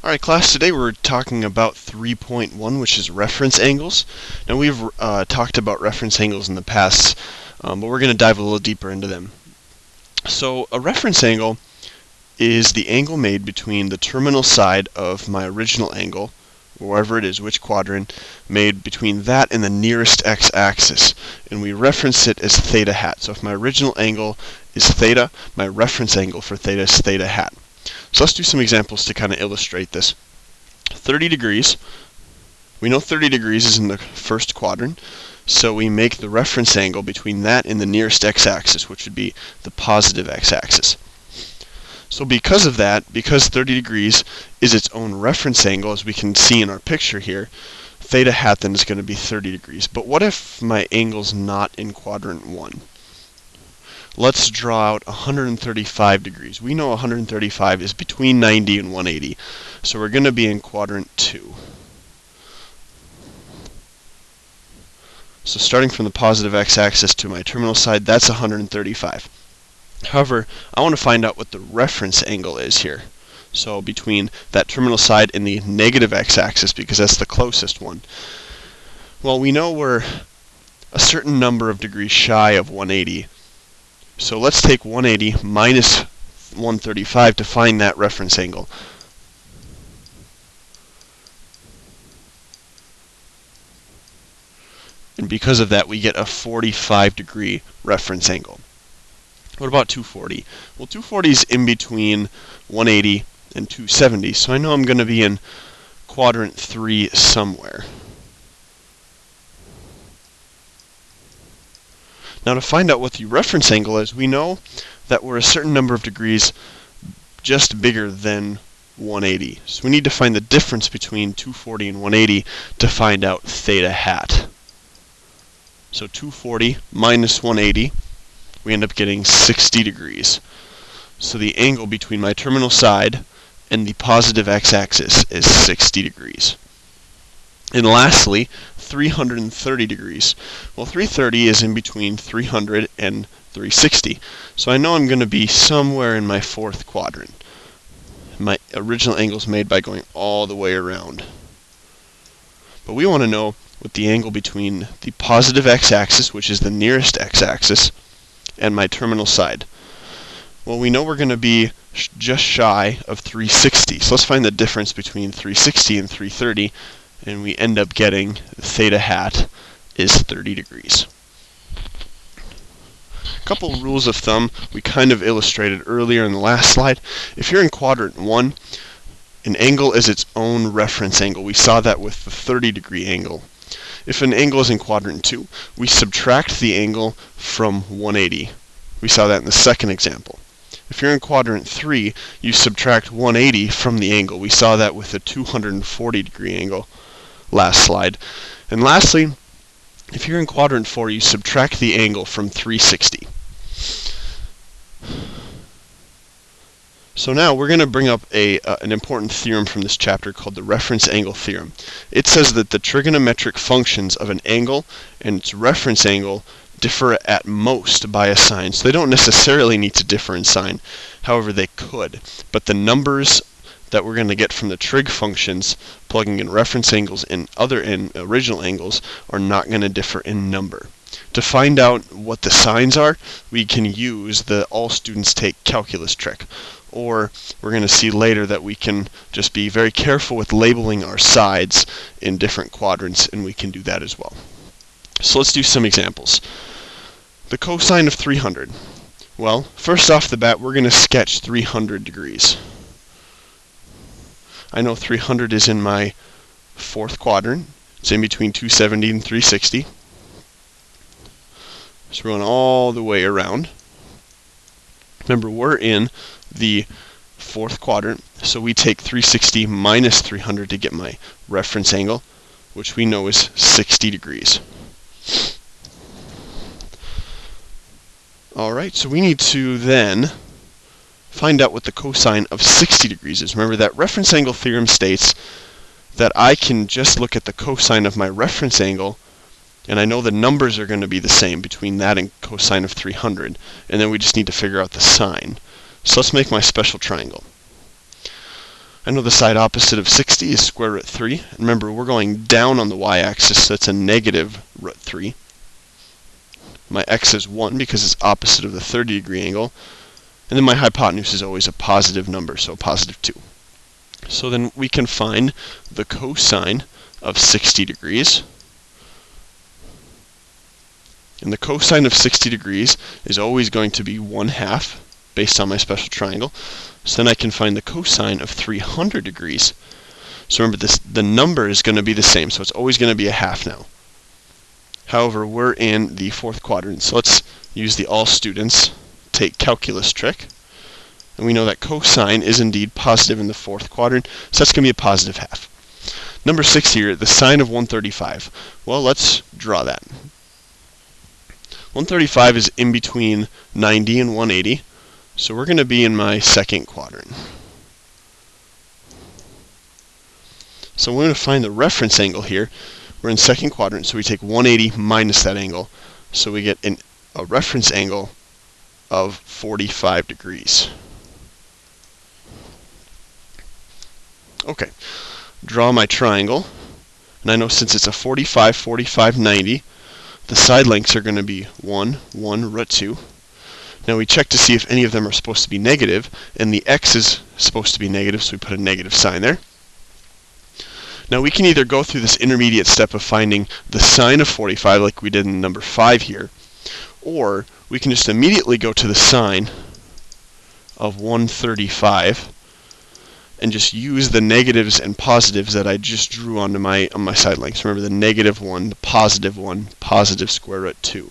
Alright class, today we're talking about 3.1, which is reference angles. Now we've talked about reference angles in the past, but we're going to dive a little deeper into them. So a reference angle is the angle made between the terminal side of my original angle, wherever it is, which quadrant, made between that and the nearest x-axis. And we reference it as theta hat. So if my original angle is theta, my reference angle for theta is theta hat. So let's do some examples to kind of illustrate this. 30 degrees. We know 30 degrees is in the first quadrant, so we make the reference angle between that and the nearest x-axis, which would be the positive x-axis. So because of that, because 30 degrees is its own reference angle, as we can see in our picture here, theta hat then is going to be 30 degrees. But what if my angle's not in quadrant 1? Let's draw out 135 degrees. We know 135 is between 90 and 180, so we're going to be in quadrant 2. So starting from the positive x-axis to my terminal side, that's 135. However, I want to find out what the reference angle is here. So between that terminal side and the negative x-axis, because that's the closest one. Well, we know we're a certain number of degrees shy of 180. So let's take 180 minus 135 to find that reference angle. And because of that, we get a 45 degree reference angle. What about 240? Well, 240 is in between 180 and 270, so I know I'm going to be in quadrant 3 somewhere. Now to find out what the reference angle is, we know that we're a certain number of degrees just bigger than 180. So we need to find the difference between 240 and 180 to find out theta hat. So 240 minus 180, we end up getting 60 degrees. So the angle between my terminal side and the positive x-axis is 60 degrees. And lastly, 330 degrees. Well, 330 is in between 300 and 360. So I know I'm going to be somewhere in my fourth quadrant. My original angle is made by going all the way around. But we want to know what the angle between the positive x-axis, which is the nearest x-axis, and my terminal side. Well, we know we're going to be just shy of 360. So let's find the difference between 360 and 330. And we end up getting theta hat is 30 degrees. A couple rules of thumb we kind of illustrated earlier in the last slide. If you're in quadrant 1, an angle is its own reference angle. We saw that with the 30 degree angle. If an angle is in quadrant 2, we subtract the angle from 180. We saw that in the second example. If you're in quadrant 3, you subtract 180 from the angle. We saw that with the 240 degree angle last slide. And lastly, if you're in quadrant 4, you subtract the angle from 360. So now we're going to bring up an important theorem from this chapter called the reference angle theorem. It says that the trigonometric functions of an angle and its reference angle differ at most by a sign. So they don't necessarily need to differ in sign. However, they could. But the numbers that we're going to get from the trig functions, plugging in reference angles and original angles, are not going to differ in number. To find out what the signs are, we can use the all students take calculus trick. Or we're going to see later that we can just be very careful with labeling our sides in different quadrants, and we can do that as well. So let's do some examples. The cosine of 300. Well, first off the bat, we're going to sketch 300 degrees. I know 300 is in my fourth quadrant. It's in between 270 and 360. So we're going all the way around. Remember, we're in the fourth quadrant, so we take 360 minus 300 to get my reference angle, which we know is 60 degrees. Alright, so we need to then find out what the cosine of 60 degrees is. Remember, that reference angle theorem states that I can just look at the cosine of my reference angle, and I know the numbers are going to be the same between that and cosine of 300, and then we just need to figure out the sine. So let's make my special triangle. I know the side opposite of 60 is square root 3. Remember, we're going down on the y-axis, so that's a negative root 3. My x is 1 because it's opposite of the 30-degree angle. And then my hypotenuse is always a positive number, so positive 2. So then we can find the cosine of 60 degrees. And the cosine of 60 degrees is always going to be 1/2 based on my special triangle. So then I can find the cosine of 300 degrees. So remember, the number is going to be the same, so it's always going to be a half now. However, we're in the fourth quadrant, so let's use the all students take calculus trick. And we know that cosine is indeed positive in the fourth quadrant, so that's going to be a positive half. Number 6 here, the sine of 135. Well, let's draw that. 135 is in between 90 and 180, so we're going to be in my second quadrant. So we're going to find the reference angle here. We're in second quadrant, so we take 180 minus that angle, so we get a reference angle of 45 degrees. Okay, draw my triangle, and I know since it's a 45, 45, 90, the side lengths are going to be 1, 1, root 2. Now we check to see if any of them are supposed to be negative, and the x is supposed to be negative, so we put a negative sign there. Now we can either go through this intermediate step of finding the sine of 45 like we did in number 5 here, or we can just immediately go to the sine of 135 and just use the negatives and positives that I just drew onto my side lengths. Remember, the negative 1, the positive 1, positive square root 2.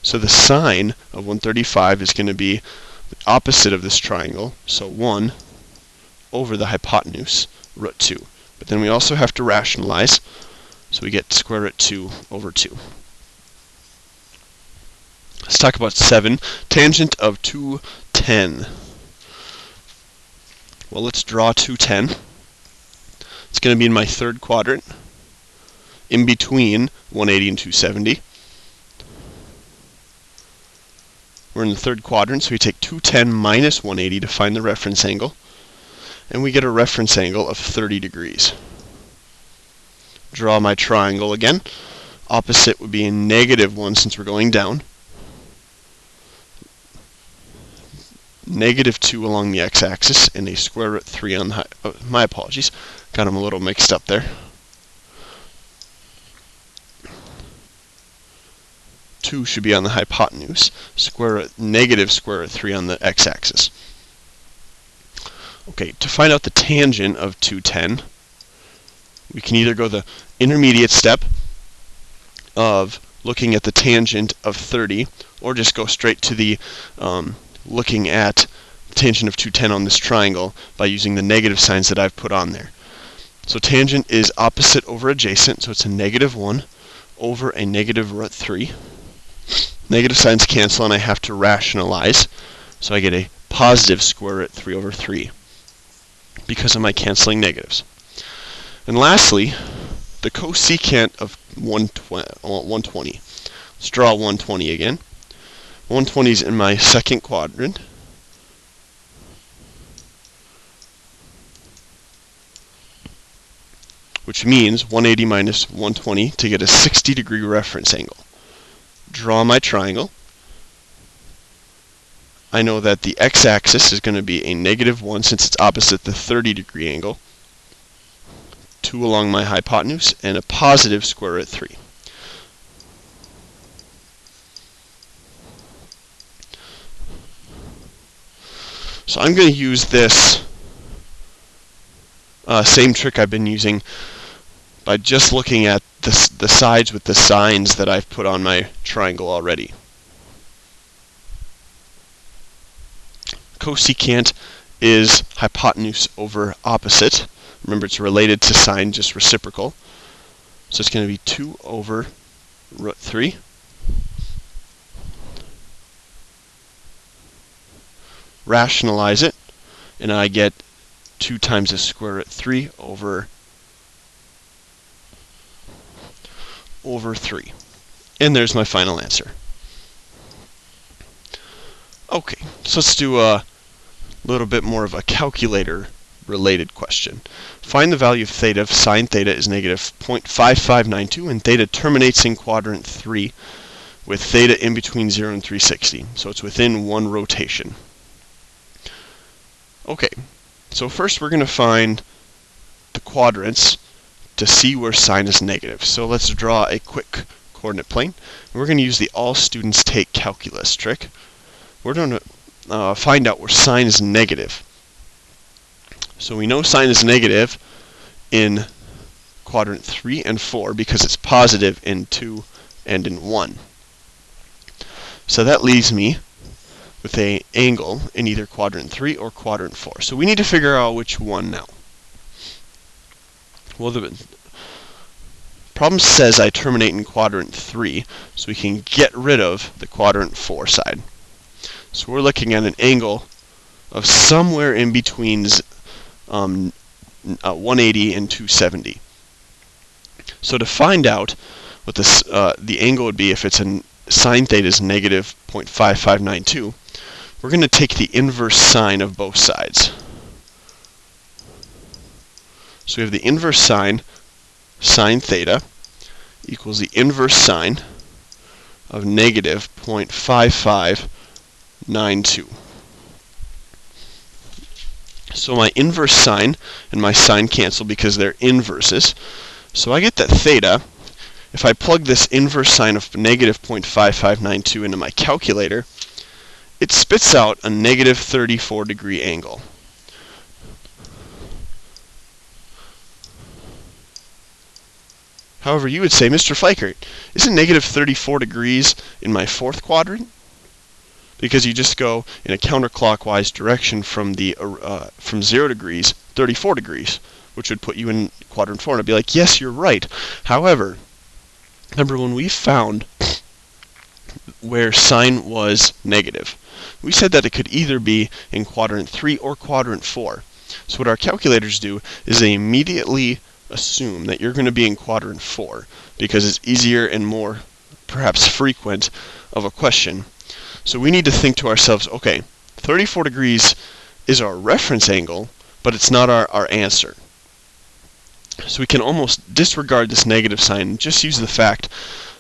So the sine of 135 is going to be the opposite of this triangle, so 1 over the hypotenuse, root 2. But then we also have to rationalize, so we get square root 2 over 2. Let's talk about 7, tangent of 210. Well, let's draw 210. It's going to be in my third quadrant, in between 180 and 270. We're in the third quadrant, so we take 210 minus 180 to find the reference angle, and we get a reference angle of 30 degrees. Draw my triangle again. Opposite would be a negative 1 since we're going down. Negative 2 along the x-axis, and a square root 3 on the my apologies. Got them a little mixed up there. 2 should be on the hypotenuse. Negative square root 3 on the x-axis. Okay, to find out the tangent of 210, we can either go the intermediate step of looking at the tangent of 30, or just go straight to the looking at the tangent of 210 on this triangle by using the negative signs that I've put on there. So tangent is opposite over adjacent, so it's a negative 1 over a negative root 3. Negative signs cancel, and I have to rationalize, so I get a positive square root 3 over 3 because of my canceling negatives. And lastly, the cosecant of 120. Let's draw 120 again. 120 is in my second quadrant. Which means 180 minus 120 to get a 60-degree reference angle. Draw my triangle. I know that the x-axis is going to be a negative 1 since it's opposite the 30-degree angle. 2 along my hypotenuse, and a positive square root 3. So I'm going to use this same trick I've been using by just looking at the sides with the signs that I've put on my triangle already. Cosecant is hypotenuse over opposite. Remember, it's related to sine, just reciprocal. So it's going to be 2 over root 3. Rationalize it, and I get 2 times the square root 3 over 3. And there's my final answer. Okay, so let's do a little bit more of a calculator related question. Find the value of theta if sine theta is negative 0.5592 and theta terminates in quadrant 3 with theta in between 0 and 360. So it's within one rotation. Okay, so first we're going to find the quadrants to see where sine is negative. So let's draw a quick coordinate plane. We're going to use the all students take calculus trick. We're going to find out where sine is negative. So we know sine is negative in quadrant 3 and 4 because it's positive in 2 and in 1. So that leaves me with an angle in either quadrant 3 or quadrant 4. So we need to figure out which one now. Well, the problem says I terminate in quadrant 3, so we can get rid of the quadrant 4 side. So we're looking at an angle of somewhere in between 180 and 270. So to find out what the angle would be if it's sine theta is negative 0.5592, we're going to take the inverse sine of both sides. So we have the inverse sine theta equals the inverse sine of negative 0.5592. So my inverse sine and my sine cancel because they're inverses. So I get that theta, if I plug this inverse sine of negative 0.5592 into my calculator, it spits out a negative 34 degree angle. However, you would say, Mr. Feickert, isn't negative 34 degrees in my fourth quadrant? Because you just go in a counterclockwise direction from 0 degrees, 34 degrees, which would put you in quadrant 4. And I'd be like, yes, you're right. However, remember when we found where sine was negative, we said that it could either be in quadrant 3 or quadrant 4. So what our calculators do is they immediately assume that you're going to be in quadrant 4 because it's easier and more perhaps frequent of a question. So we need to think to ourselves, okay, 34 degrees is our reference angle, but it's not our answer. So we can almost disregard this negative sign and just use the fact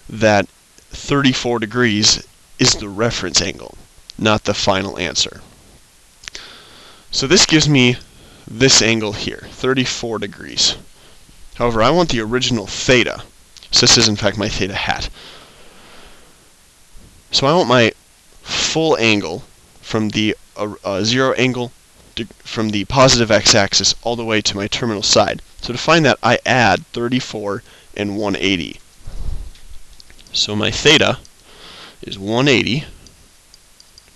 that 34 degrees is the reference angle, not the final answer. So this gives me this angle here, 34 degrees. However, I want the original theta. So this is in fact my theta hat. So I want my full angle from the 0 angle from the positive x-axis all the way to my terminal side. So to find that, I add 34 and 180. So my theta is 180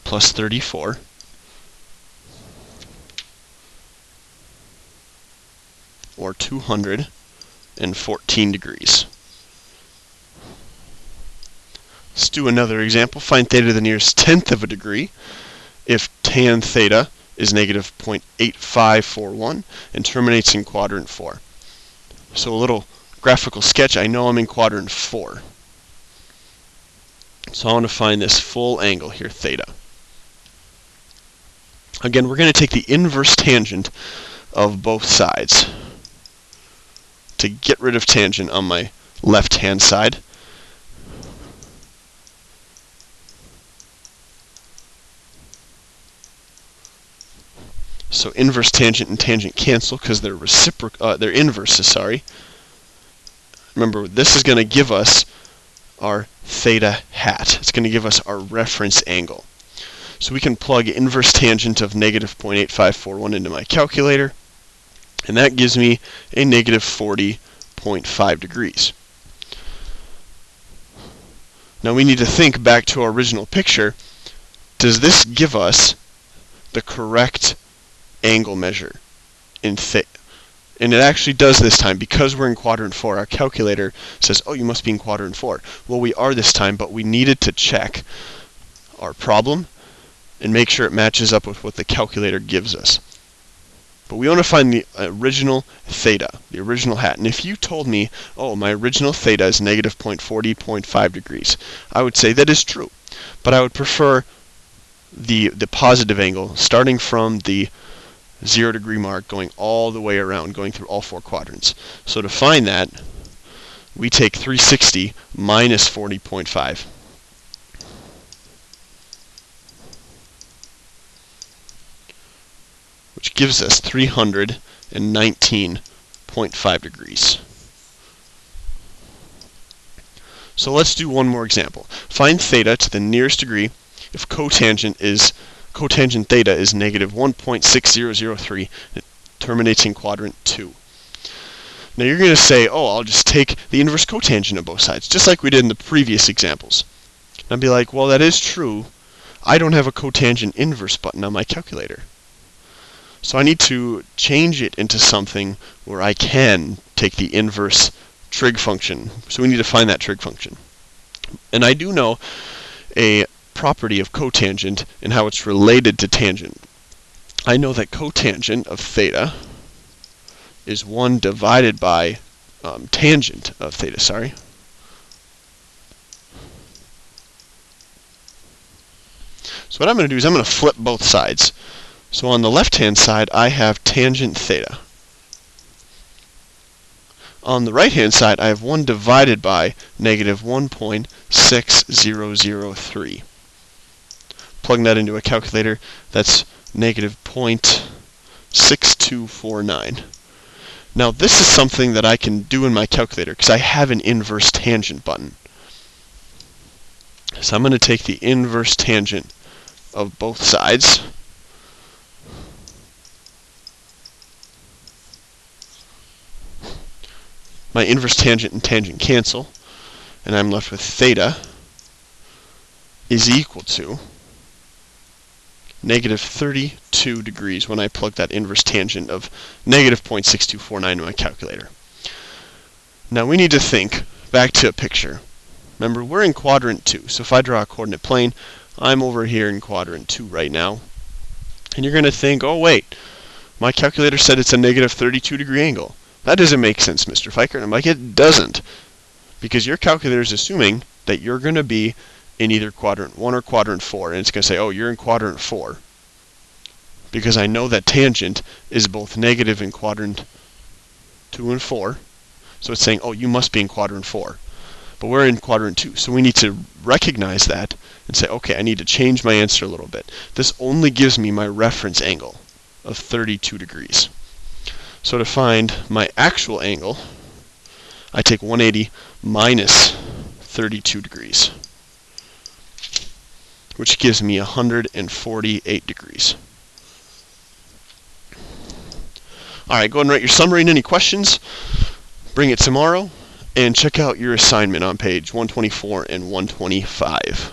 plus 34 or 214 degrees. Let's do another example. Find theta to the nearest tenth of a degree if tan theta is negative 0.8541 and terminates in quadrant 4. So a little graphical sketch. I know I'm in quadrant 4. So I want to find this full angle here, theta. Again, we're going to take the inverse tangent of both sides to get rid of tangent on my left-hand side. So inverse tangent and tangent cancel because they're they're inverses, sorry. Remember, this is going to give us our theta hat. It's going to give us our reference angle. So we can plug inverse tangent of negative 0.8541 into my calculator, and that gives me a negative 40.5 degrees. Now we need to think back to our original picture. Does this give us the correct angle measure in theta? And it actually does this time. Because we're in quadrant 4, our calculator says, oh, you must be in quadrant 4. Well, we are this time, but we needed to check our problem and make sure it matches up with what the calculator gives us. But we want to find the original theta, the original hat. And if you told me, oh, my original theta is negative 40.5 degrees, I would say that is true. But I would prefer the positive angle, starting from the 0-degree mark going all the way around, going through all 4 quadrants. So to find that, we take 360 minus 40.5. Which gives us 319.5 degrees. So let's do one more example. Find theta to the nearest degree if cotangent theta is negative 1.6003 and it terminates in quadrant 2. Now you're going to say, oh, I'll just take the inverse cotangent of both sides, just like we did in the previous examples. And I'd be like, well, that is true. I don't have a cotangent inverse button on my calculator. So I need to change it into something where I can take the inverse trig function. So we need to find that trig function. And I do know a property of cotangent and how it's related to tangent. I know that cotangent of theta is 1 divided by tangent of theta, sorry. So what I'm going to do is I'm going to flip both sides. So on the left-hand side, I have tangent theta. On the right-hand side, I have 1 divided by negative 1.6003. Plugging that into a calculator, that's negative 0.6249. Now this is something that I can do in my calculator because I have an inverse tangent button. So I'm going to take the inverse tangent of both sides. My inverse tangent and tangent cancel, and I'm left with theta is equal to negative 32 degrees when I plug that inverse tangent of negative 0.6249 in my calculator. Now we need to think back to a picture. Remember, we're in quadrant 2, so if I draw a coordinate plane, I'm over here in quadrant 2 right now. And you're going to think, oh wait, my calculator said it's a negative 32 degree angle. That doesn't make sense, Mr. Feickert. I'm like, it doesn't. Because your calculator is assuming that you're going to be in either quadrant 1 or quadrant 4. And it's going to say, oh, you're in quadrant 4. Because I know that tangent is both negative in quadrant 2 and 4. So it's saying, oh, you must be in quadrant 4. But we're in quadrant 2. So we need to recognize that and say, okay, I need to change my answer a little bit. This only gives me my reference angle of 32 degrees. So to find my actual angle, I take 180 minus 32 degrees, which gives me 148 degrees. All right, go ahead and write your summary and any questions. Bring it tomorrow, and check out your assignment on page 124 and 125.